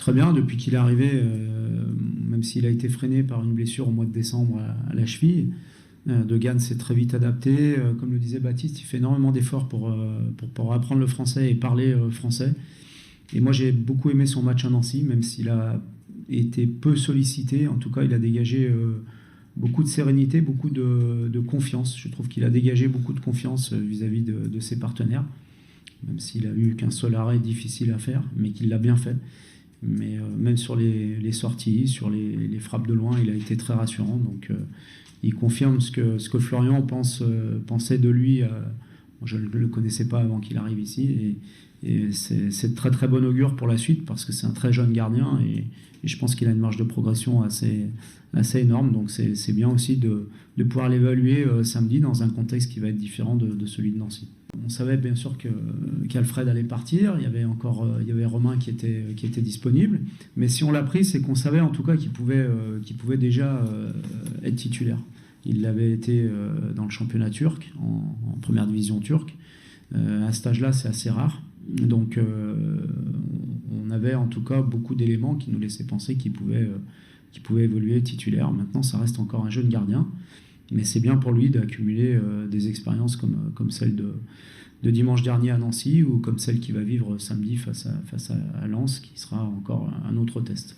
Très bien, depuis qu'il est arrivé, même s'il a été freiné par une blessure au mois de décembre à la cheville, Degan s'est très vite adapté. Comme le disait Baptiste, il fait énormément d'efforts pour apprendre le français et parler français. Et moi, j'ai beaucoup aimé son match à Nancy, même s'il a été peu sollicité. En tout cas, il a dégagé beaucoup de sérénité, beaucoup de confiance. Je trouve qu'il a dégagé beaucoup de confiance vis-à-vis de ses partenaires, même s'il a eu qu'un seul arrêt difficile à faire, mais qu'il l'a bien fait. Mais même sur les sorties, sur les frappes de loin, il a été très rassurant. Donc il confirme ce que Florian pensait de lui. Je ne le connaissais pas avant qu'il arrive ici. Et c'est de très très bon augure pour la suite parce que c'est un très jeune gardien et je pense qu'il a une marge de progression assez énorme. Donc c'est bien aussi de pouvoir l'évaluer samedi dans un contexte qui va être différent de celui de Nancy. On savait bien sûr qu'Alfred allait partir. Il y avait Romain qui était disponible. Mais si on l'a pris, c'est qu'on savait en tout cas qu'il pouvait déjà être titulaire. Il l'avait été dans le championnat turc, en première division turque. À cet âge-là, c'est assez rare. Donc on avait en tout cas beaucoup d'éléments qui nous laissaient penser qu'il pouvait évoluer titulaire. Maintenant, ça reste encore un jeune gardien. Mais c'est bien pour lui d'accumuler des expériences comme celle de dimanche dernier à Nancy ou comme celle qu'il va vivre samedi face à Lens, qui sera encore un autre test.